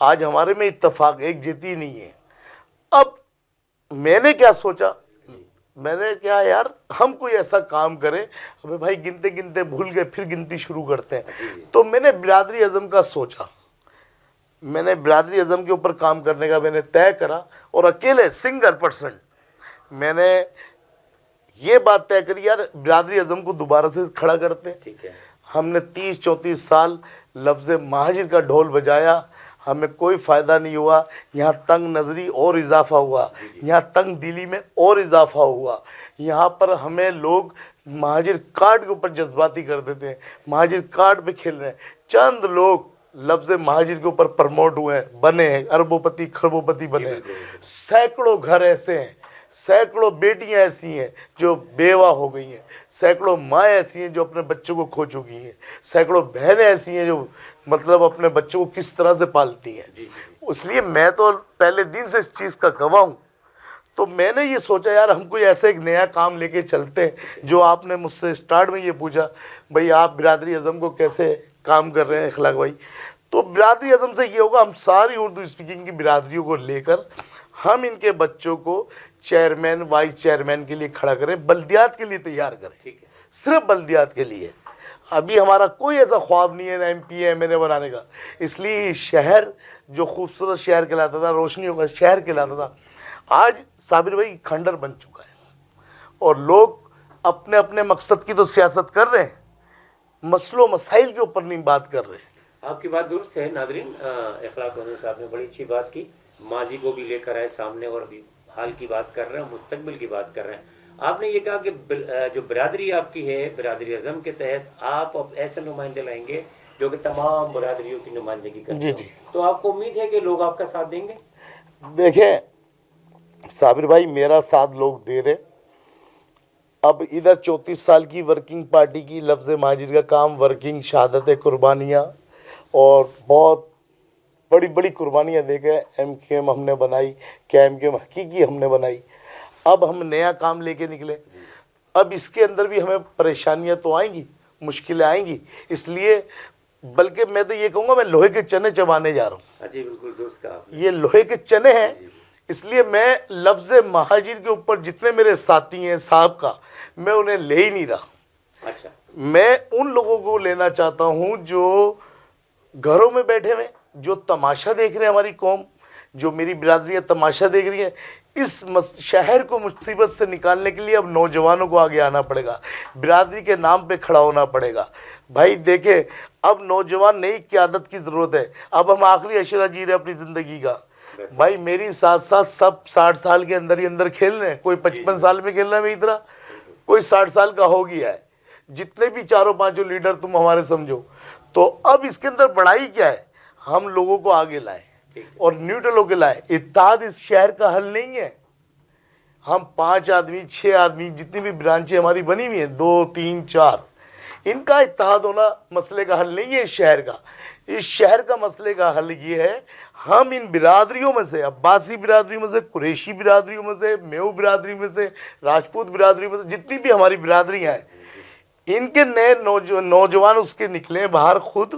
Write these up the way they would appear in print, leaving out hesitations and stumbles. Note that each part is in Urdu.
آج ہمارے میں اتفاق ایک جہتی نہیں ہے. اب میں نے کیا سوچا, میں نے کیا یار ہم کوئی ایسا کام کریں, ابھی بھائی گنتے گنتے بھول گئے پھر گنتی شروع کرتے ہیں. تو میں نے برادری اعظم کا سوچا, میں نے برادری اعظم کے اوپر کام کرنے کا میں نے طے کرا, اور اکیلے سنگل پرسن میں نے یہ بات طے کری یار برادری اعظم کو دوبارہ سے کھڑا کرتے ہیں. ٹھیک ہے. ہم نے 30-34 سال لفظ مہاجر کا ڈھول بجایا, ہمیں کوئی فائدہ نہیں ہوا. یہاں تنگ نظری اور اضافہ ہوا, یہاں تنگ دلی میں اور اضافہ ہوا. یہاں پر ہمیں لوگ مہاجر کارڈ کے اوپر جذباتی کر دیتے ہیں, مہاجر کارڈ پہ کھیل رہے ہیں. چند لوگ لفظ مہاجر کے اوپر پرموٹ ہوئے ہیں, بنے ہیں, اربوں پتی کھربوں پتی بنے ہیں. سینکڑوں گھر ایسے ہیں, سینکڑوں بیٹیاں ایسی ہیں جو بیوہ ہو گئی ہیں, سینکڑوں مائیں ایسی ہیں جو اپنے بچوں کو کھو چکی ہیں, سینکڑوں بہنیں ایسی ہیں جو مطلب اپنے بچوں کو کس طرح سے پالتی ہیں. اس لیے میں تو پہلے دن سے اس چیز کا گواہ ہوں. تو میں نے یہ سوچا یار ہم کوئی ایسا ایک نیا کام لے کے چلتے ہیں. جو آپ نے مجھ سے اسٹارٹ میں یہ پوچھا بھئی آپ برادری اعظم کو کیسے کام کر رہے ہیں اخلاق بھائی, تو برادری اعظم سے یہ ہوگا ہم ساری اردو اسپیکنگ کی برادریوں کو لے کر ہم ان کے بچوں کو چیئرمین وائس چیئرمین کے لیے کھڑا کریں, بلدیات کے لیے تیار کریں, صرف بلدیات کے لیے. ابھی ہمارا کوئی ایسا خواب نہیں ہے M P M L A بنانے کا. اس لیے شہر جو خوبصورت شہر کہلاتا تھا, روشنیوں کا شہر کہلاتا تھا, آج صابر بھائی کھنڈر بن چکا ہے. اور لوگ اپنے اپنے مقصد کی تو سیاست کر رہے ہیں, مسئلوں مسائل کے اوپر نہیں بات کر رہے. آپ کی بات درست ہے ناظرین. اخلاق حسین صاحب نے بڑی اچھی بات کی, ماضی کو بھی لے کر آئے سامنے, اور ابھی حال کی بات کر رہے ہیں, مستقبل کی بات کر رہے ہیں. آپ نے یہ کہا کہ جو برادری آپ کی ہے, برادری اعظم کے تحت آپ اب ایسے نمائندے لائیں گے جو کہ تمام برادریوں کی نمائندگی کرتے ہیں. تو آپ کو امید ہے کہ لوگ آپ کا ساتھ دیں گے؟ دیکھیں صابر بھائی, میرا ساتھ لوگ دے رہے. اب ادھر 34 سال کی ورکنگ پارٹی کی لفظ مہاجر کا کام, ورکنگ شہادت قربانیاں اور بہت بڑی بڑی قربانیاں دے کے ایم کیو ایم ہم نے بنائی, کیا ایم کیو ایم حقیقی ہم نے بنائی. اب ہم نیا کام لے کے نکلے. اب اس کے اندر بھی ہمیں پریشانیاں تو آئیں گی, مشکلیں آئیں گی. اس لیے بلکہ میں تو یہ کہوں گا میں لوہے کے چنے چبانے جا رہا ہوں. جی بالکل درست کہا. یہ لوہے کے چنے ہیں. اس لیے میں لفظ مہاجر کے اوپر جتنے میرے ساتھی ہیں صاحب کا, میں انہیں لے ہی نہیں رہا. اچھا. میں ان لوگوں کو لینا چاہتا ہوں جو گھروں میں بیٹھے ہوئے, جو تماشا دیکھ رہے ہیں, ہماری قوم جو میری برادریاں تماشا دیکھ رہی ہیں. اس شہر کو مصیبت سے نکالنے کے لیے اب نوجوانوں کو آگے آنا پڑے گا, برادری کے نام پہ کھڑا ہونا پڑے گا. بھائی دیکھیں اب نوجوان نئی قیادت کی ضرورت ہے. اب ہم آخری اشرہ جی رہے اپنی زندگی کا. بھائی میری ساتھ ساتھ سب 60 سال کے اندر ہی اندر کھیل رہے ہیں, کوئی 55 سال میں کھیل رہا ہے میری طرح, کوئی 60 سال کا ہو گیا ہے. جتنے بھی 4-5 لیڈر تم ہمارے سمجھو. تو اب اس کے اندر بڑائی کیا ہے, ہم لوگوں کو آگے لائیں اور نیوٹرل ہو کے لائیں. اتحاد اس شہر کا حل نہیں ہے. ہم 5 آدمی 6 آدمی جتنی بھی برانچیں ہماری بنی ہوئی ہیں 2 3 4, ان کا اتحاد ہونا مسئلے کا حل نہیں ہے اس شہر کا. اس شہر کا مسئلے کا حل یہ ہے ہم ان برادریوں میں سے, عباسی برادریوں میں سے, قریشی برادریوں میں سے, میو برادری میں سے, راجپوت برادری میں سے, جتنی بھی ہماری برادریاں ہیں, ان کے نئے نوجوان اس کے نکلیں باہر خود,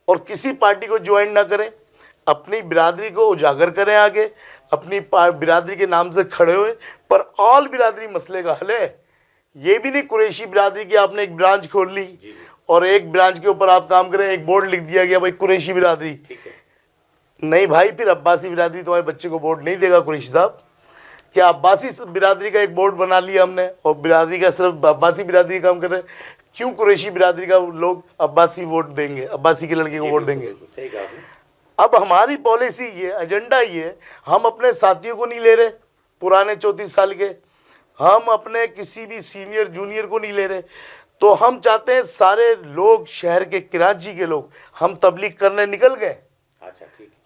اور کسی پارٹی کو جوائن نہ کریں. اپنی برادری کو اجاگر کریں آگے, اپنی برادری کے نام سے کھڑے ہوئے. پر آل برادری مسئلے کا حل ہے. یہ بھی نہیں قریشی برادری کی آپ نے ایک برانچ کھول لی اور ایک برانچ کے اوپر آپ کام کریں, ایک بورڈ لکھ دیا گیا بھائی قریشی برادری. نہیں بھائی, پھر عباسی برادری تمہارے بچے کو ووٹ نہیں دے گا. قریشی صاحب کیا عباسی برادری کا ایک بورڈ بنا لیا ہم نے اور برادری کا صرف عباسی برادری کام کر رہے ہیں, کیوں قریشی برادری کا لوگ عباسی ووٹ دیں گے, عباسی کے لڑکے کو ووٹ دیں گے؟ اب ہماری پالیسی یہ, ایجنڈا یہ, ہم اپنے ساتھیوں کو نہیں لے رہے پرانے 34 سال کے, ہم اپنے کسی بھی سینئر جونیئر کو نہیں لے رہے. تو ہم چاہتے ہیں سارے لوگ شہر کے کراچی کے لوگ, ہم تبلیغ کرنے نکل گئے.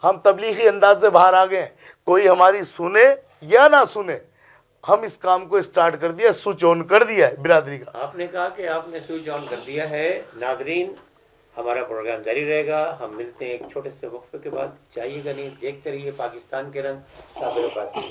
ہم تبلیغی انداز سے باہر آ گئے. کوئی ہماری سنے یا نہ سنے, ہم اس کام کو اسٹارٹ کر دیا, سوئچ آن کر دیا ہے برادری کا. آپ نے کہا کہ آپ نے سوئچ آن کر دیا ہے. ناظرین ہمارا پروگرام جاری رہے گا. ہم ملتے ہیں ایک چھوٹے سے وقفے کے بعد. چاہیے گا نہیں, دیکھتے رہیے پاکستان کے رنگ. صابر عباسی.